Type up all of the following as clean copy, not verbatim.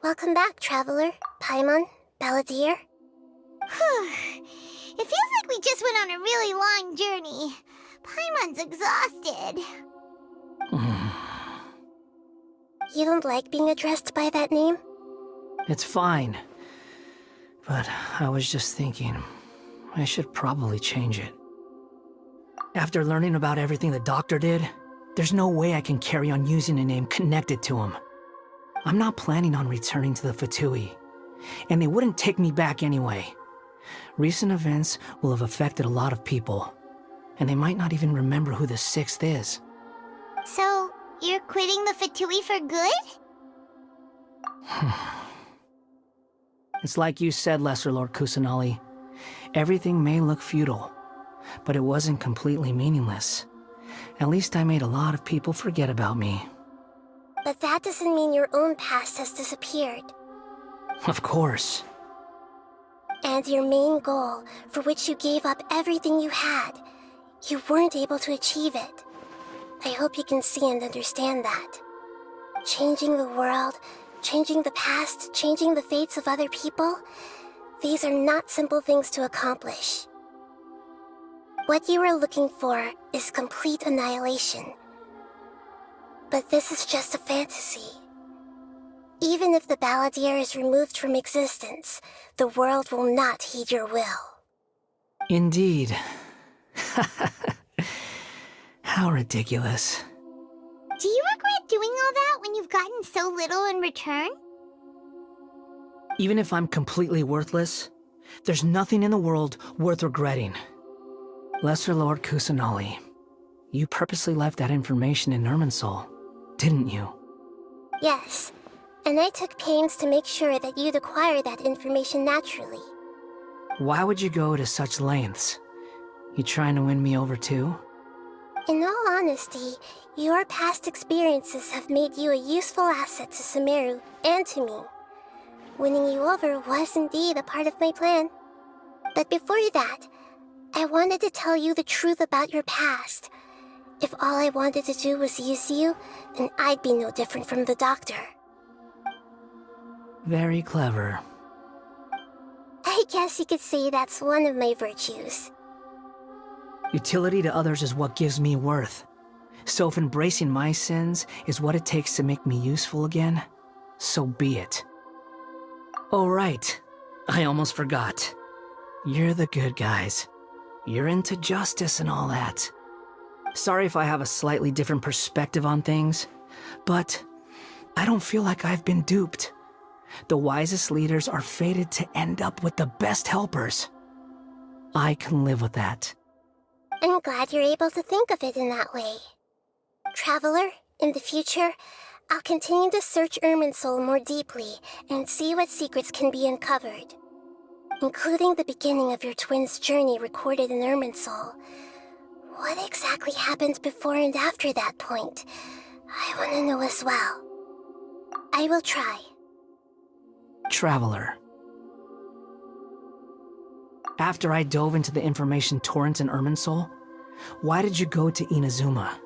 Welcome back, Traveler, Paimon, Balladeer. It feels like we just went on a really long journey. Paimon's exhausted. You don't like being addressed by that name? It's fine. But I was just thinking, I should probably change it. After learning about everything the doctor did, there's no way I can carry on using a name connected to him. I'm not planning on returning to the Fatui, and they wouldn't take me back anyway. Recent events will have affected a lot of people, and they might not even remember who the sixth is. So, you're quitting the Fatui for good? It's like you said, Lesser Lord Kusanali. Everything may look futile, but it wasn't completely meaningless. At least I made a lot of people forget about me. But that doesn't mean your own past has disappeared. Of course. And your main goal, for which you gave up everything you had, you weren't able to achieve it. I hope you can see and understand that. Changing the world, changing the past, changing the fates of other people, these are not simple things to accomplish. What you are looking for is complete annihilation. But this is just a fantasy. Even if the Balladeer is removed from existence, the world will not heed your will. Indeed. How ridiculous. Do you regret doing all that when you've gotten so little in return? Even if I'm completely worthless, there's nothing in the world worth regretting. Lesser Lord Kusanali, you purposely left that information in Irminsul, didn't you? Yes, and I took pains to make sure that you'd acquire that information naturally. Why would you go to such lengths? You trying to win me over too? In all honesty, your past experiences have made you a useful asset to Sumeru and to me. Winning you over was indeed a part of my plan. But before that, I wanted to tell you the truth about your past. If all I wanted to do was use you, then I'd be no different from the doctor. Very clever. I guess you could say that's one of my virtues. Utility to others is what gives me worth. So if embracing my sins is what it takes to make me useful again, so be it. Oh right, I almost forgot. You're the good guys. You're into justice and all that. Sorry if I have a slightly different perspective on things, but I don't feel like I've been duped. The wisest leaders are fated to end up with the best helpers. I can live with that. I'm glad you're able to think of it in that way. Traveler, in the future, I'll continue to search Irminsul more deeply and see what secrets can be uncovered. Including the beginning of your twins' journey recorded in Irminsul. What exactly happened before and after that point? I want to know as well. I will try. Traveler. After I dove into the information torrents in Irminsul, why did you go to Inazuma?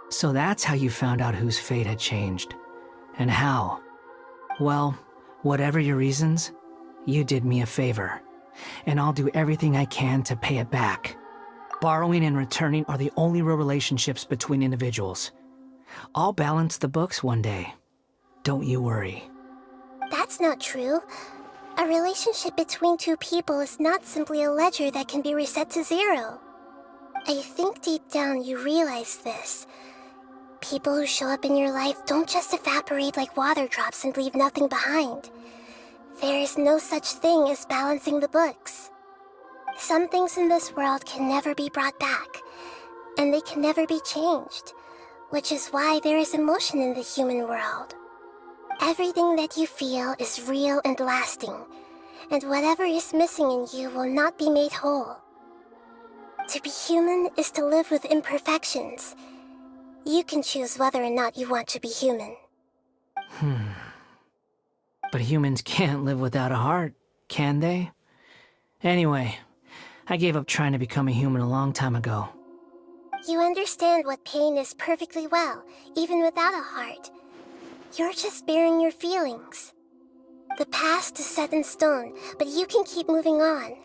So that's how you found out whose fate had changed. And how. Well, whatever your reasons, you did me a favor, and I'll do everything I can to pay it back. Borrowing and returning are the only real relationships between individuals. I'll balance the books one day. Don't you worry. That's not true. A relationship between two people is not simply a ledger that can be reset to zero. I think deep down you realize this. People who show up in your life don't just evaporate like water drops and leave nothing behind. There is no such thing as balancing the books. Some things in this world can never be brought back, and they can never be changed, which is why there is emotion in the human world. Everything that you feel is real and lasting, and whatever is missing in you will not be made whole. To be human is to live with imperfections. You can choose whether or not you want to be human. But humans can't live without a heart, can they? Anyway, I gave up trying to become a human a long time ago. You understand what pain is perfectly well, even without a heart. You're just bearing your feelings. The past is set in stone, but you can keep moving on.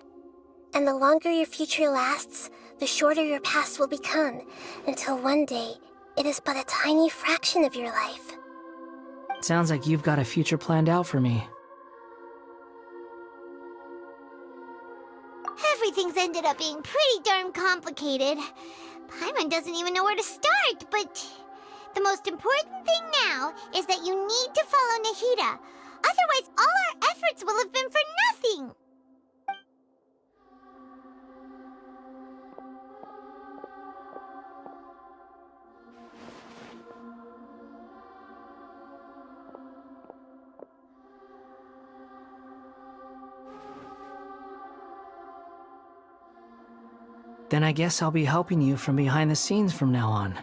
And the longer your future lasts, the shorter your past will become, until one day, it is but a tiny fraction of your life. Sounds like you've got a future planned out for me. Everything's ended up being pretty darn complicated. Paimon doesn't even know where to start, but the most important thing now is that you need to follow Nahida. Otherwise, all our efforts will have been for nothing. Then I guess I'll be helping you from behind the scenes from now on.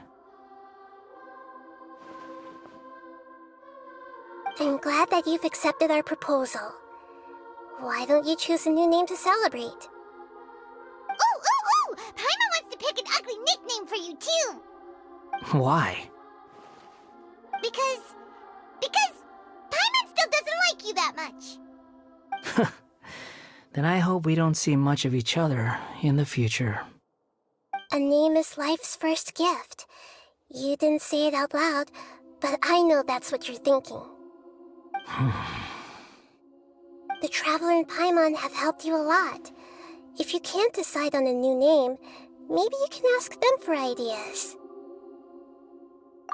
I'm glad that you've accepted our proposal. Why don't you choose a new name to celebrate? Ooh! Paimon wants to pick an ugly nickname for you, too! Why? Because Paimon still doesn't like you that much. Then I hope we don't see much of each other in the future. A name is life's first gift. You didn't say it out loud, but I know that's what you're thinking. The Traveler and Paimon have helped you a lot. If you can't decide on a new name, maybe you can ask them for ideas.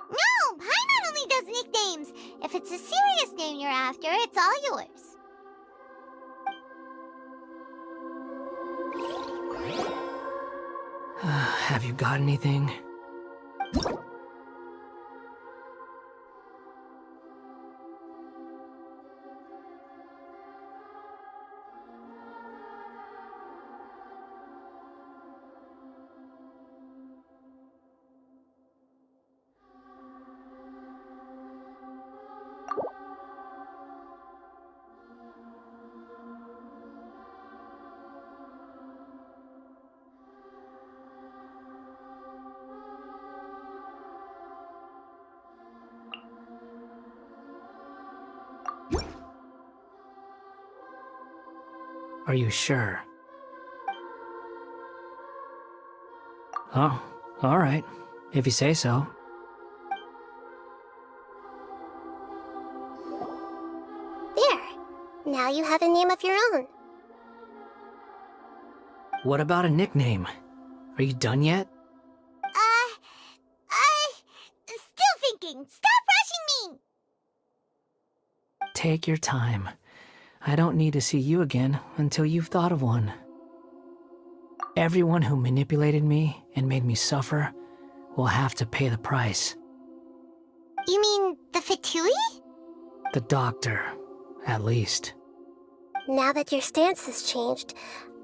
No! Paimon only does nicknames! If it's a serious name you're after, it's all yours. Have you got anything? Are you sure? Oh, all right. If you say so. There. Now you have a name of your own. What about a nickname? Are you done yet? Still thinking. Stop rushing me! Take your time. I don't need to see you again until you've thought of one. Everyone who manipulated me and made me suffer will have to pay the price. You mean the Fatui? The doctor, at least. Now that your stance has changed,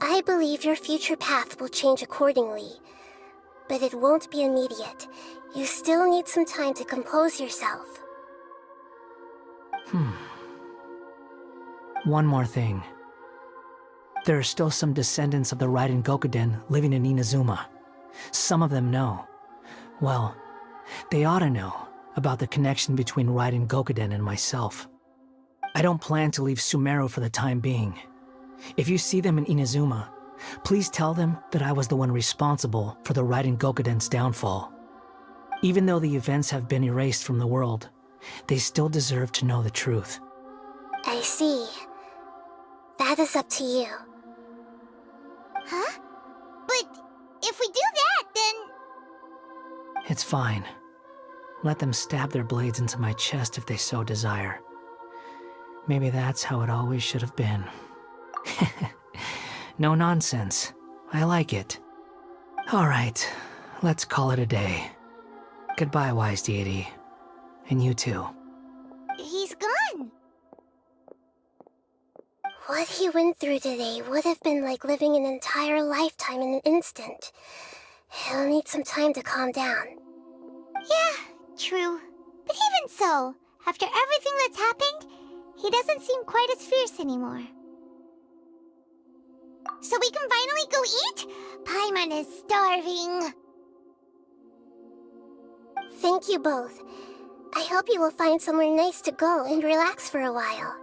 I believe your future path will change accordingly. But it won't be immediate. You still need some time to compose yourself. One more thing. There are still some descendants of the Raiden Gokuden living in Inazuma. Some of them know. Well, they ought to know about the connection between Raiden Gokuden and myself. I don't plan to leave Sumeru for the time being. If you see them in Inazuma, please tell them that I was the one responsible for the Raiden Gokuden's downfall. Even though the events have been erased from the world, they still deserve to know the truth. I see. That is up to you. Huh? But if we do that, then... It's fine. Let them stab their blades into my chest if they so desire. Maybe that's how it always should have been. No nonsense. I like it. Alright, let's call it a day. Goodbye, wise deity. And you too. He's gone. What he went through today would have been like living an entire lifetime in an instant. He'll need some time to calm down. Yeah, true. But even so, after everything that's happened, he doesn't seem quite as fierce anymore. So we can finally go eat? Paimon is starving. Thank you both. I hope you will find somewhere nice to go and relax for a while.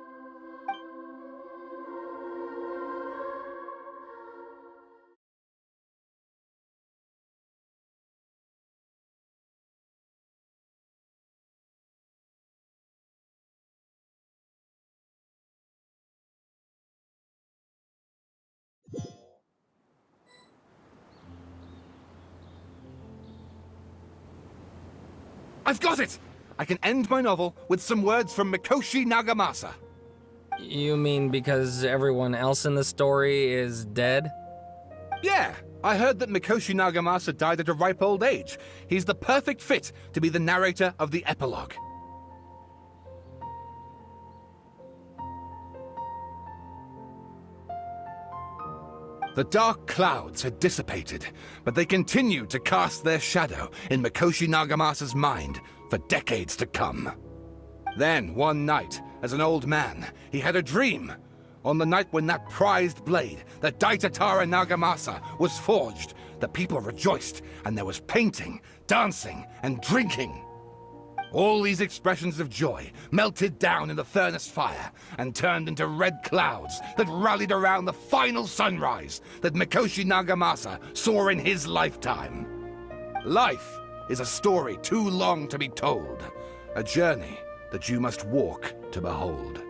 I've got it! I can end my novel with some words from Mikoshi Nagamasa. You mean because everyone else in the story is dead? Yeah, I heard that Mikoshi Nagamasa died at a ripe old age. He's the perfect fit to be the narrator of the epilogue. The dark clouds had dissipated, but they continued to cast their shadow in Mikoshi Nagamasa's mind for decades to come. Then, one night, as an old man, he had a dream. On the night when that prized blade, the Daitatara Nagamasa, was forged, the people rejoiced, and there was painting, dancing, and drinking. All these expressions of joy melted down in the furnace fire and turned into red clouds that rallied around the final sunrise that Mikoshi Nagamasa saw in his lifetime. Life is a story too long to be told, a journey that you must walk to behold.